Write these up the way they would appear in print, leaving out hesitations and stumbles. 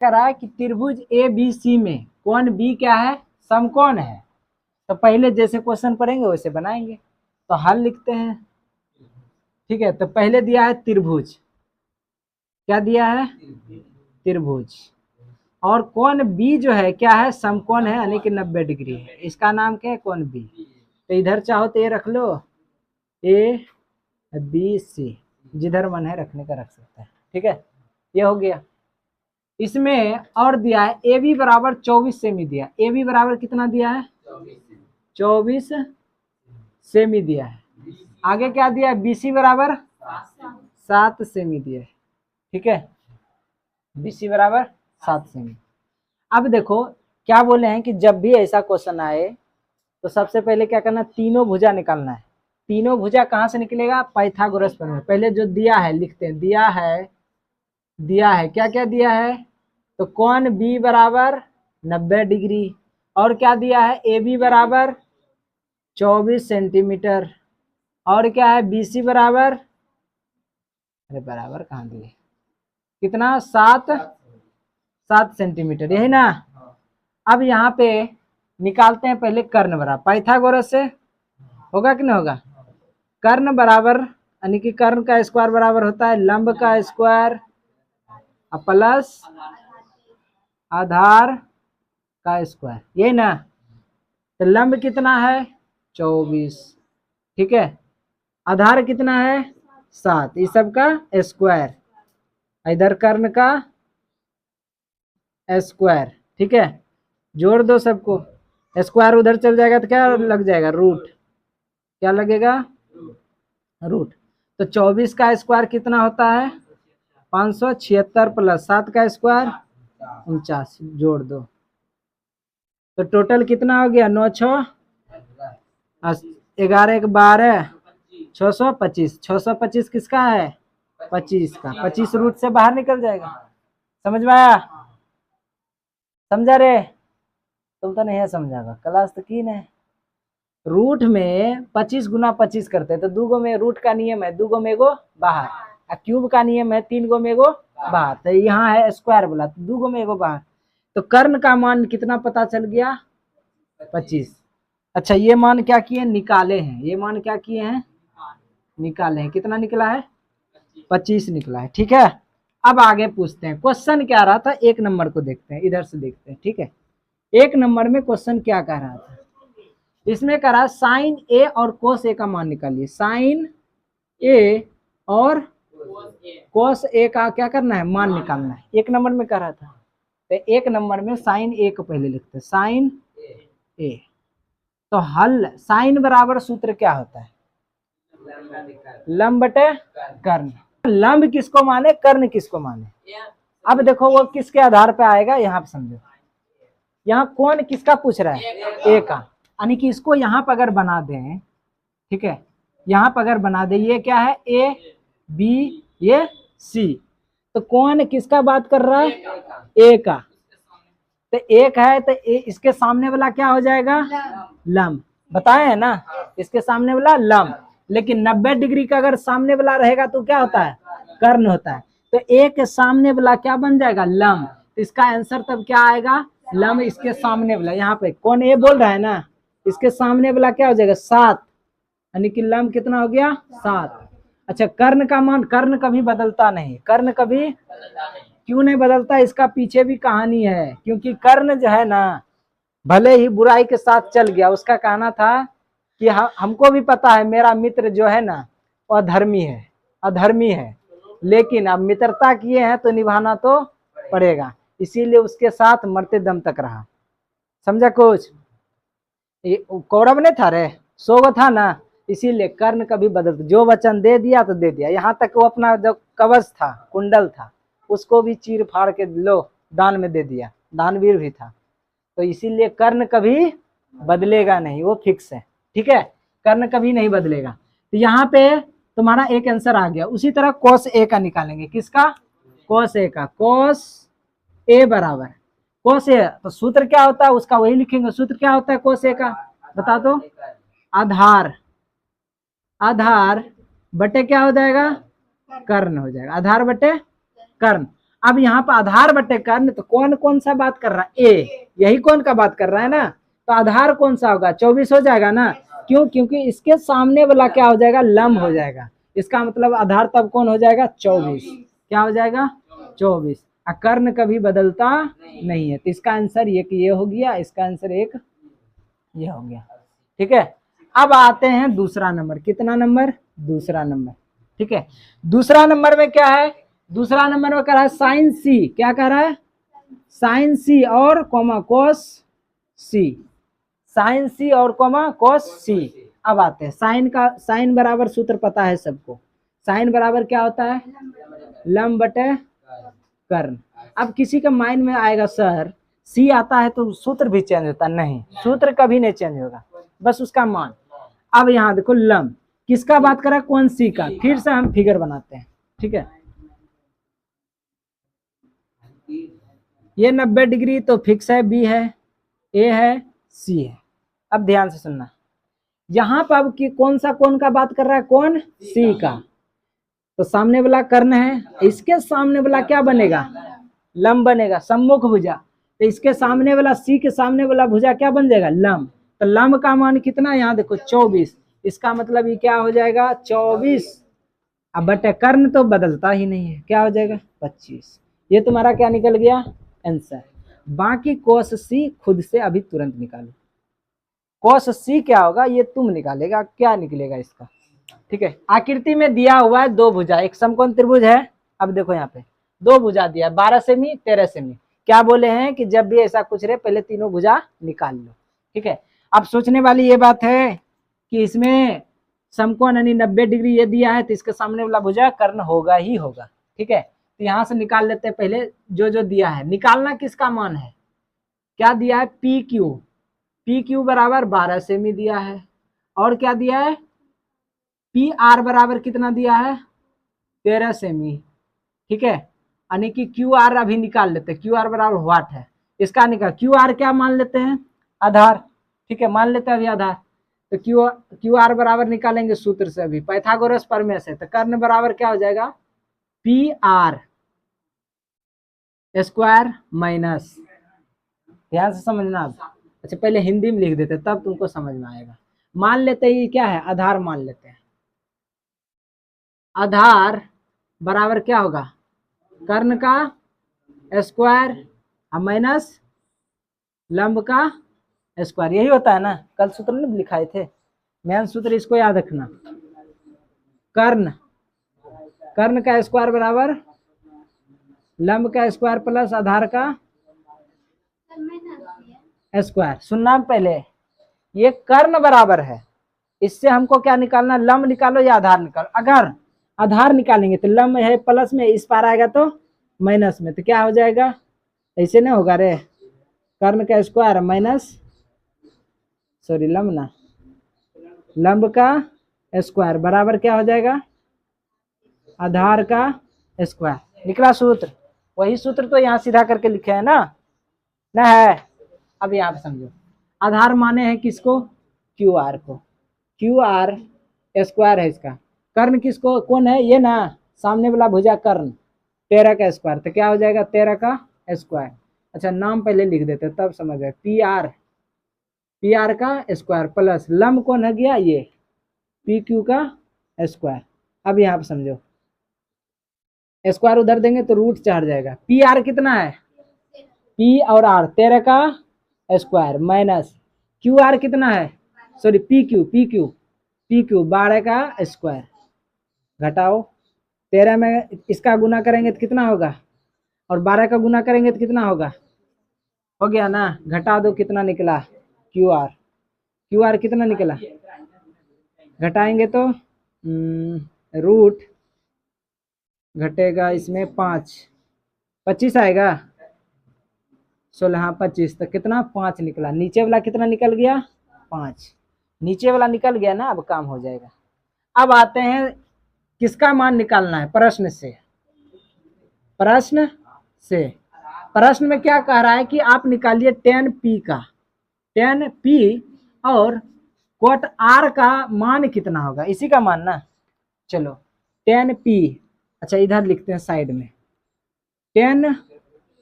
करा है कि त्रिभुज ए बी सी में कोण बी क्या है, समकोण है। तो पहले जैसे क्वेश्चन पढ़ेंगे वैसे बनाएंगे। तो हल लिखते हैं, ठीक है। तो पहले दिया है त्रिभुज, क्या दिया है, त्रिभुज, और कोण बी जो है क्या है, समकोण है, यानी कि 90 डिग्री है। इसका नाम क्या है, कोण बी। तो इधर चाहो तो ये रख लो, ए बी सी, जिधर मन है रखने का रख सकता है, ठीक है। ये हो गया। इसमें और दिया है ए बी बराबर 24 सेमी दिया। ए बी बराबर कितना दिया है, 24 सेमी दिया है। आगे क्या दिया है, बी सी बराबर 7 सेमी दिया है, ठीक है। बी सी बराबर 7 सेमी। अब देखो क्या बोले हैं कि जब भी ऐसा क्वेश्चन आए तो सबसे पहले क्या करना, तीनों भुजा निकालना है। तीनों भुजा कहाँ से निकलेगा, पाइथागोरस प्रमेय। पहले जो दिया है लिखते हैं, दिया है क्या क्या दिया है, तो कोण बी बराबर 90 डिग्री, और क्या दिया है, ए बी बराबर 24 सेंटीमीटर, और क्या है, बी सी बराबर, अरे बराबर कहाँ दिए, कितना, 7 सेंटीमीटर, यही ना। अब यहाँ पे निकालते हैं पहले कर्ण बराबर, पाइथागोरस से होगा कि नहीं होगा। कर्ण बराबर यानी कि कर्ण का स्क्वायर बराबर होता है लंब का स्क्वायर प्लस आधार का स्क्वायर, यही ना। तो लंब कितना है, 24, ठीक है। आधार कितना है, 7, इस सब का स्क्वायर, इधर कर्ण का स्क्वायर, ठीक है। जोड़ दो सबको, स्क्वायर उधर चल जाएगा तो क्या लग जाएगा, रूट, क्या लगेगा, रूट। तो 24 का स्क्वायर कितना होता है, 576 प्लस 7 का स्क्वायर 49, जोड़ दो। तो टोटल कितना हो गया, 9 6 11 1 12, 625। 625 किसका है, 25 का। 25 रूट से बाहर निकल जाएगा। समझ में आया, समझा रे, तुम तो नहीं समझागा, क्लास तो की नहीं। रूट में 25 गुना 25 करते हैं तो 2 गो में रूट का नियम है, 2 गो में एगो बाहर, और क्यूब का नियम है 3 गो में एगो बाहर। तो यहाँ है स्क्वायर बोला तो 2 गो में एगो बाहर। तो कर्ण का मान कितना पता चल गया, 25। अच्छा ये मान क्या किए, निकाले हैं। ये मान क्या किए हैं, निकाले हैं। कितना निकला है, 25 निकला है, ठीक है। अब आगे पूछते हैं, क्वेश्चन क्या रहा था, 1 नंबर को देखते हैं, इधर से देखते हैं, ठीक है। 1 नंबर में क्वेश्चन क्या कह रहा था, इसमें करा साइन ए और कोस ए का मान निकालिए। साइन ए और कोस ए का क्या करना है, मान निकालना है। 1 नंबर में कह रहा था। तो 1 नंबर में साइन ए को पहले लिखते हैं, साइन ए। तो हल साइन बराबर सूत्र क्या होता है, लंब बटे कर्ण। लंब किसको माने, कर्ण किसको माने। अब देखो वो किसके आधार पे आएगा, यहाँ पे समझो। यहाँ कौन किसका पूछ रहा है, ए का, यानी कि इसको यहाँ पर अगर बना दें, ठीक है, यहाँ पर अगर बना दे, ये क्या है, ए बी ये सी, तो कौन किसका बात कर रहा है, ए का। तो एक है तो ए, इसके सामने वाला क्या हो जाएगा, लंब। बताए है ना, इसके सामने वाला लंब। लेकिन 90 डिग्री का अगर सामने वाला रहेगा तो क्या होता है, कर्ण होता है। तो ए के सामने वाला क्या बन जाएगा, लंब। तो इसका आंसर तब क्या आएगा, लंब इसके सामने वाला। यहाँ पे कौन ए बोल रहा है ना, इसके सामने वाला क्या हो जाएगा, 7, यानी कि लंब कितना हो गया, 7। अच्छा कर्ण का मान, कर्ण कभी बदलता नहीं, कर्ण कभी क्यों नहीं बदलता, इसका पीछे भी कहानी है। क्योंकि कर्ण जो है ना, भले ही बुराई के साथ चल गया, उसका कहना था कि हमको भी पता है मेरा मित्र जो है ना वो अधर्मी है, अधर्मी है, लेकिन अब मित्रता किए हैं तो निभाना तो पड़ेगा, इसीलिए उसके साथ मरते दम तक रहा। समझा कुछ, कौरव ने था रे, 100 था ना, इसीलिए कर्ण कभी बदल, जो वचन दे दिया तो दे दिया। यहाँ तक वो अपना जो कवच था, कुंडल था, उसको भी चीर फाड़ के लो दान में दे दिया, दानवीर भी था। तो इसीलिए कर्ण कभी बदलेगा नहीं, वो फिक्स है, ठीक है, कर्ण कभी नहीं बदलेगा। तो यहाँ पे तुम्हारा एक आंसर आ गया। उसी तरह कोस ए का निकालेंगे, किसका, कोस ए का। कोस ए बराबर कोस ए, तो सूत्र क्या होता है उसका वही लिखेंगे। सूत्र क्या होता है कोस ए का, बता दो, आधार, आधार बटे क्या हो जाएगा, कर्ण हो जाएगा, आधार बटे कर्ण। अब यहाँ पर आधार बटे कर्ण, तो कौन कौन सा बात कर रहा है, ए, यही कौन का बात कर रहा है ना, तो आधार कौन सा होगा, 24 हो जाएगा ना, क्यों, क्योंकि इसके सामने वाला क्या हो जाएगा, लंब हो जाएगा, इसका मतलब आधार तब कौन हो जाएगा, 24, क्या हो जाएगा, 24, कर्ण कभी बदलता नहीं है, तो इसका आंसर एक ये हो गया, इसका आंसर एक ये हो गया, ठीक है। अब आते हैं दूसरा नंबर, कितना नंबर, दूसरा नंबर, ठीक है। दूसरा नंबर में क्या है, दूसरा नंबर में कह रहा है साइन सी, क्या कह रहा है, साइन सी और कोमा कोस सी, साइन सी और कोमा कोस सी। अब आते हैं साइन का, साइन बराबर सूत्र पता है सबको, साइन बराबर क्या होता है, लंब बटे कर्ण। अब किसी का माइंड में आएगा सर सी आता है तो सूत्र भी चेंज होता, नहीं, सूत्र कभी नहीं चेंज होगा, बस उसका मान। अब यहाँ देखो लंब किसका बात करा, कौन सी का, फिर से हम फिगर बनाते हैं, ठीक है। ये 90 डिग्री तो फिक्स है, बी है, ए है, सी है। अब ध्यान से सुनना, यहाँ पर अब कौन सा कौन का बात कर रहा है, कौन, सी का, तो सामने वाला कर्ण है, इसके सामने वाला क्या बनेगा, लंब बनेगा, सम्मुख भुजा, तो इसके सामने वाला सी के सामने वाला भुजा क्या बन जाएगा, लंब, तो लंब का मान कितना, यहाँ देखो 24, इसका मतलब ये क्या हो जाएगा 24, अब बटे कर्ण तो बदलता ही नहीं है, क्या हो जाएगा 25, ये तुम्हारा क्या निकल गया आंसर। बाकी कोस सी खुद से अभी तुरंत निकालो, कोस सी क्या होगा ये तुम निकालेगा, क्या निकलेगा इसका, ठीक है। आकृति में दिया हुआ है दो भुजा, एक समकोण त्रिभुज है, अब देखो यहाँ पे दो भुजा दिया है, 12 सेमी 13 सेमी, क्या बोले हैं कि जब भी ऐसा कुछ रहे पहले तीनों भुजा निकाल लो, ठीक है। अब सोचने वाली ये बात है कि इसमें समकोण यानी 90 डिग्री ये दिया है तो इसके सामने वाला भुजा कर्ण होगा ही होगा, ठीक है। तो यहाँ से निकाल लेते हैं पहले जो जो दिया है, निकालना किसका मान है, क्या दिया है, पी क्यू, पी क्यू बराबर 12 सेमी दिया है, और क्या दिया है, पी आर बराबर कितना दिया है 13 सेमी, ठीक है। यानी कि क्यू आर अभी निकाल लेते हैं, क्यू आर बराबर व्हाट है, इसका निकाल, क्यू आर क्या मान लेते हैं, आधार, ठीक है, मान लेते हैं अभी आधार, तो क्यू आर बराबर निकालेंगे सूत्र से अभी पाइथागोरस प्रमेय से, तो कर्ण बराबर क्या हो जाएगा, पी आर स्क्वायर माइनस, ध्यान से समझना अब, अच्छा पहले हिंदी में लिख देते तब तुमको समझ में आएगा, मान लेते ही क्या है, आधार मान लेते हैं, आधार बराबर क्या होगा, कर्ण का स्क्वायर माइनस लंब का स्क्वायर, यही होता है ना, कल सूत्र नहीं लिखाए थे, मेन सूत्र इसको याद रखना, कर्ण, कर्ण का स्क्वायर बराबर लंब का स्क्वायर प्लस आधार का स्क्वायर। सुनना पहले, ये कर्ण बराबर है, इससे हमको क्या निकालना, लंब निकालो या आधार निकालो, अगर आधार निकालेंगे तो लंब है प्लस में, इस पार आएगा तो माइनस में, तो क्या हो जाएगा, ऐसे नहीं होगा रे, कर्ण का स्क्वायर माइनस, सॉरी लंब ना, लंब का स्क्वायर बराबर क्या हो जाएगा, आधार का स्क्वायर, निकला सूत्र, वही सूत्र तो यहाँ सीधा करके लिखे है ना है। अब यहाँ पे समझो, आधार माने हैं किसको, क्यू आर को, क्यू आर स्क्वायर है इसका, कर्ण किसको, कौन है ये ना, सामने वाला भुजा कर्ण, 13 का स्क्वायर, तो क्या हो जाएगा 13 का स्क्वायर, अच्छा नाम पहले लिख देते तब समझ आए, पी आर का स्क्वायर प्लस लंब कौन है गया ये, पी क्यू का स्क्वायर। अब यहाँ पे समझो, स्क्वायर उधर देंगे तो रूट चढ़ जाएगा, पी आर कितना है, पी और आर 13 का स्क्वायर माइनस क्यू आर कितना है, सॉरी पी क्यू 12 का स्क्वायर, घटाओ 13 में इसका गुना करेंगे तो कितना होगा, और 12 का गुना करेंगे तो कितना होगा, हो गया ना, घटा दो कितना निकला, क्यू आर कितना निकला, घटाएंगे तो रूट घटेगा इसमें 25 आएगा, 16 25, तो कितना 5 निकला, नीचे वाला कितना निकल गया 5, नीचे वाला निकल गया ना, अब काम हो जाएगा। अब आते हैं किसका मान निकालना है, प्रश्न से, प्रश्न में क्या कह रहा है कि आप निकालिए 10p का, 10p और कोट r का मान कितना होगा, इसी का मान ना, चलो 10p, अच्छा इधर लिखते हैं साइड में, 10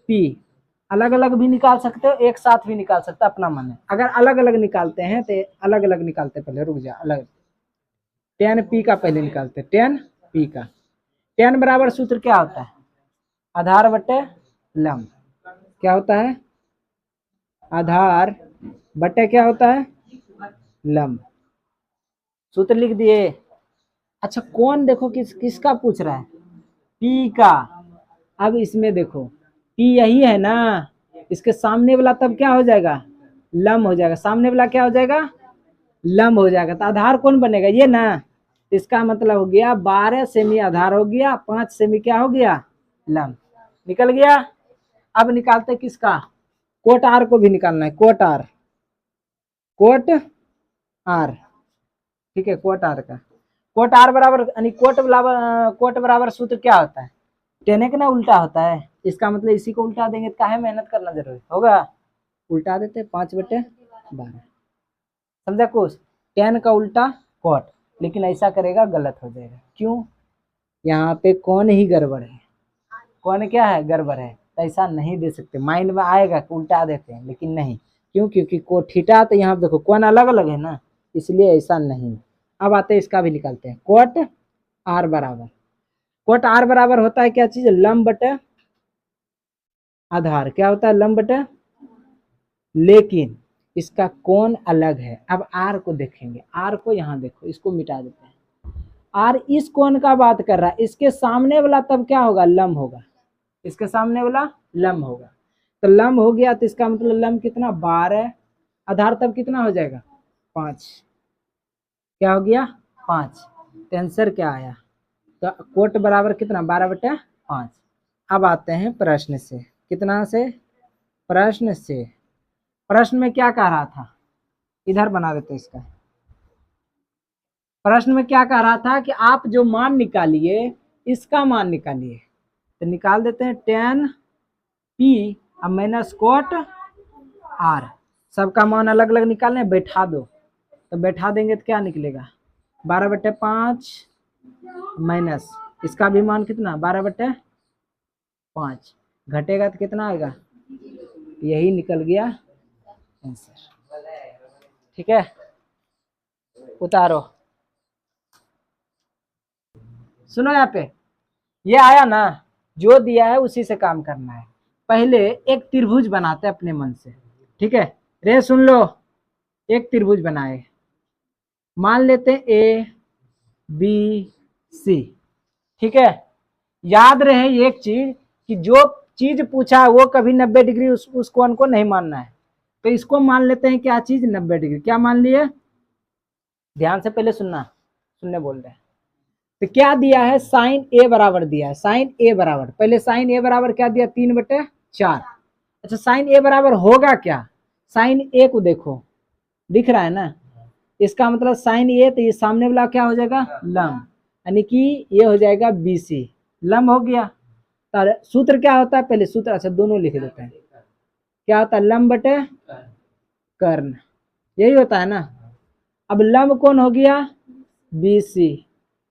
पी, अलग अलग भी निकाल सकते हो, एक साथ भी निकाल सकते हो, अपना मन है। अगर अलग अलग निकालते हैं तो अलग अलग निकालते, पहले रुक जा, अलग 10 पी का पहले निकालते, 10 पी का। 10 बराबर सूत्र क्या होता है, आधार बटे लंब। क्या होता है, आधार बटे क्या होता है, लंब। सूत्र लिख दिए। अच्छा कौन देखो किसका पूछ रहा है, पी का। अब इसमें देखो पी यही है ना, इसके सामने वाला तब क्या हो जाएगा, लंब हो जाएगा। सामने वाला क्या हो जाएगा, लंब हो जाएगा। तो आधार कौन बनेगा, ये ना। इसका मतलब हो गया 12 सेमी आधार हो गया, 5 सेमी क्या हो गया, लंब। निकल गया। अब निकालते किसका, कोट आर को भी निकालना है, कोट आर, कोट आर, ठीक है, कोट आर का। कोट आर बराबर यानी कोट बराबर सूत्र क्या होता है, टेन का ना उल्टा होता है। इसका मतलब इसी को उल्टा देंगे तो काहे मेहनत करना जरूरी होगा, उल्टा देते 5/12। समझा कुछ, 10 का उल्टा कोट, लेकिन ऐसा करेगा गलत हो जाएगा। क्यों, यहाँ पे कौन ही गड़बड़ है, कौन क्या है, गड़बड़ है। तो ऐसा नहीं दे सकते, माइंड में आएगा उल्टा देते हैं, लेकिन नहीं। क्यों, क्योंकि को थीटा तो यहाँ देखो कौन अलग अलग है ना, इसलिए ऐसा नहीं। अब आते हैं इसका भी निकालते हैं, कोट आर बराबर, कोट आर बराबर होता है क्या चीज, लंब बटे आधार। क्या होता है, लंब बटे, लेकिन इसका कोण अलग है। अब आर को देखेंगे, आर को यहाँ देखो, इसको मिटा देते हैं। आर इस कोण का बात कर रहा है, इसके सामने वाला तब क्या होगा, लंब होगा। इसके सामने वाला लंब होगा। तो लंब हो गया, तो इसका मतलब लंब कितना, 12, आधार तब कितना हो जाएगा, 5। क्या हो गया, 5। तो आंसर क्या आया, तो कोट बराबर कितना, 12/5। अब आते हैं प्रश्न से, कितना से, प्रश्न से। प्रश्न में क्या कह रहा था, इधर बना देते इसका। प्रश्न में क्या कह रहा था कि आप जो मान निकालिए, इसका मान निकालिए। तो निकाल देते हैं 10 पी अब माइनस कोट आर। सबका मान अलग अलग निकालने, बैठा दो। तो बैठा देंगे तो क्या निकलेगा, 12/5 माइनस इसका भी मान कितना, 12/5। घटेगा तो कितना आएगा, यही निकल गया आंसर। ठीक है, उतारो। सुनो यहाँ पे, ये आया ना, जो दिया है उसी से काम करना है। पहले एक त्रिभुज बनाते हैं अपने मन से, ठीक है। रे सुन लो, एक त्रिभुज बनाए, मान लेते हैं ए बी सी, ठीक है। याद रहे एक चीज कि जो चीज पूछा है वो कभी 90 डिग्री उस कोण को नहीं मानना है। तो इसको मान लेते हैं क्या चीज, 90 डिग्री। क्या मान लिए, ध्यान से पहले सुनना, सुनने बोल रहे हैं। तो क्या दिया है, साइन ए बराबर दिया है, साइन ए बराबर, पहले साइन ए बराबर क्या दिया, 3/4। अच्छा साइन ए बराबर होगा क्या, साइन ए को देखो, दिख रहा है ना, इसका मतलब साइन ए, तो ये सामने वाला क्या हो जाएगा, लंब, यानी कि ये हो जाएगा बीसी, लंब हो गया। तो सूत्र क्या होता है, पहले सूत्र, अच्छा दोनों लिख देते हैं। क्या होता है, लंब बटे कर्ण, यही होता है ना। अब लंब कौन हो गया, बीसी,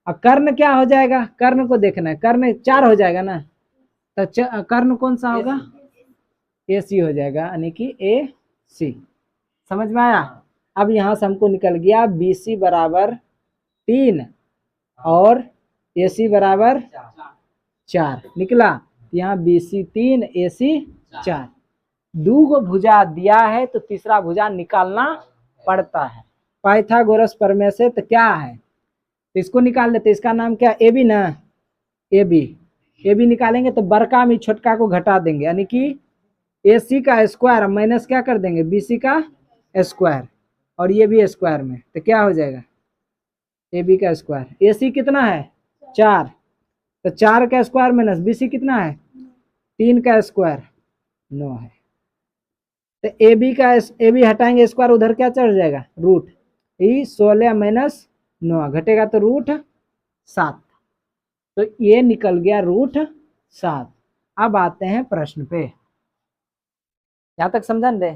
और कर्ण क्या हो जाएगा, कर्ण को देखना है, कर्ण 4 हो जाएगा ना। तो कर्ण कौन सा होगा, ए सी हो जाएगा, यानी कि ए सी। समझ में आया। अब यहाँ से हमको निकल गया बी सी बराबर 3 और ए सी बराबर 4 निकला। यहाँ बी सी 3 ए सी 4, 2 भुजा दिया है तो तीसरा भुजा निकालना पड़ता है। पाइथागोरस प्रमेय से तो क्या है, तो इसको निकाल लेते, इसका नाम क्या, ए बी ना, ए बी निकालेंगे तो बड़का में छोटका को घटा देंगे, यानी कि ए सी का स्क्वायर माइनस क्या कर देंगे, बी सी का स्क्वायर, और ये भी स्क्वायर में, तो क्या हो जाएगा, ए बी का स्क्वायर। ए सी कितना है, 4, तो 4 का स्क्वायर माइनस बी सी कितना है, 3 का स्क्वायर 9 है। तो ए बी हटाएंगे स्क्वायर, उधर क्या चढ़ जाएगा, रूट, ये 16 माइनस 9 घटेगा तो √7। तो ये निकल गया √7। अब आते हैं प्रश्न पे, यहां तक समझा दे।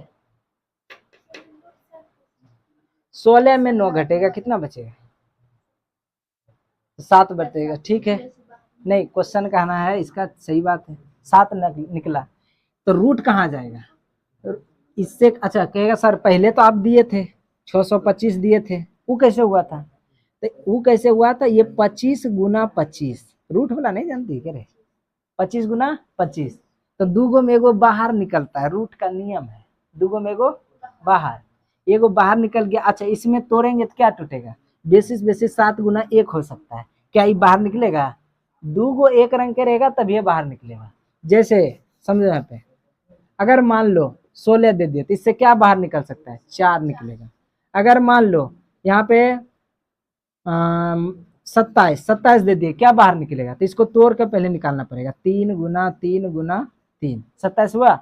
16 में 9 घटेगा, कितना बचेगा, 7 बचेगा, ठीक है। नहीं क्वेश्चन कहना है इसका, सही बात है। 7 निकला, तो रूट कहाँ जाएगा इससे? अच्छा कहेगा सर पहले तो आप दिए थे 625 दिए थे, वो कैसे हुआ था? तो वो कैसे हुआ था, ये 25 गुना 25, रूट वाला नहीं जानती क्या रे, 25 गुना 25, तो 2 गो में एगो बाहर निकलता है, रूट का नियम है, 2 गो में एगो बाहर, एगो बाहर निकल गया। अच्छा इसमें तोड़ेंगे तो क्या टूटेगा, बेसिस 7 गुना 1 हो सकता है, क्या ये बाहर निकलेगा? 2 गो एक रंग के रहेगा तब ये बाहर निकलेगा। जैसे समझो यहाँ पे, अगर मान लो 16 दे दिए तो इससे क्या बाहर निकल सकता है, 4 निकलेगा। अगर मान लो यहाँ पे 27 दे दिए, क्या बाहर निकलेगा? तो इसको तोड़ कर पहले निकालना पड़ेगा, 3 गुना 3 गुना 3, 27 हुआ।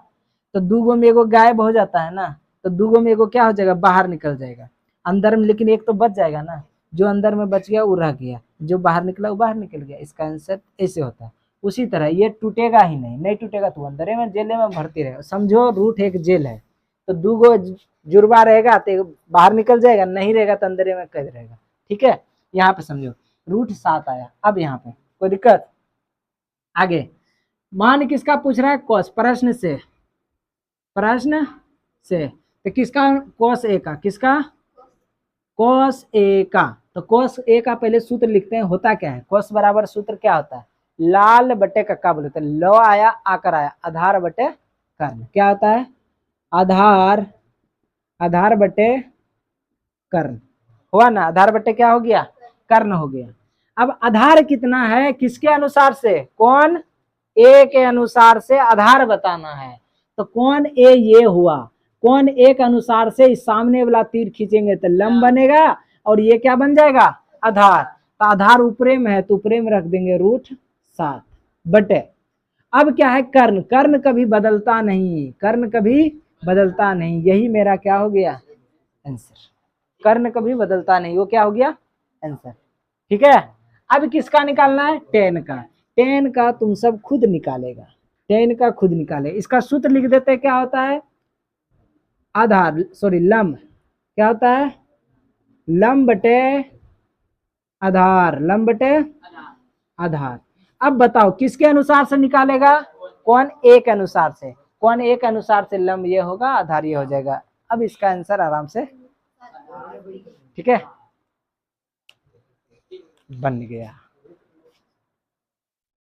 तो 2 गो में एगो गायब हो जाता है ना, तो 2 गो में एगो क्या हो जाएगा, बाहर निकल जाएगा अंदर में, लेकिन एक तो बच जाएगा ना, जो अंदर में बच गया वो रह गया, जो बाहर निकला वो बाहर निकल गया। इसका आंसर ऐसे होता है। उसी तरह ये टूटेगा ही नहीं, नहीं टूटेगा तो अंदर में जेल में भरती रहेगा। समझो रूट एक जेल है, तो 2 गो जुड़वा रहेगा तो बाहर निकल जाएगा, नहीं रहेगा तो अंदर में कैद रहेगा। ठीक है, यहाँ पे समझो रूट 7 आया। अब यहाँ पे कोई दिक्कत? आगे मान किसका पूछ रहा है, कॉस, प्रश्न से, प्रश्न से, तो किसका, कॉस ए का, किसका, कॉस ए का। तो कॉस ए का पहले सूत्र लिखते हैं, होता क्या है, कॉस बराबर सूत्र क्या होता है, लाल बटे कक्का बोलते हैं, लो आया आकर आया, आधार बटे कर्ण, क्या होता है, आधार, आधार बटे कर्ण, हुआ ना, आधार बटे क्या हो गया, कर्ण हो गया। अब आधार कितना है, किसके अनुसार से, कौन ए के अनुसार से आधार बताना है। तो कौन ए ये हुआ, कौन ए के अनुसार से इस सामने वाला तीर खींचेंगे तो लंब बनेगा, और ये क्या बन जाएगा, आधार। तो आधार ऊपरे में है तो ऊपरे में रख देंगे रूट 7 बटे। अब क्या है, कर्ण, कर्ण कभी बदलता नहीं, कर्ण कभी बदलता नहीं, यही मेरा क्या हो गया आंसर, कर्ण कभी बदलता नहीं, वो क्या हो गया आंसर। ठीक है, अब किसका निकालना है, टेन का। टेन का तुम सब खुद निकालेगा, टेन का खुद निकाले। इसका सूत्र लिख देते हैं, क्या होता है, आधार, सॉरी लंब, क्या होता है, लंब बटे आधार, लंब बटे आधार। अब बताओ किसके अनुसार से निकालेगा, कौन ए के अनुसार से, कौन ए के अनुसार से लंब ये होगा, आधार ये हो जाएगा। अब इसका आंसर आराम से, ठीक है, बन गया।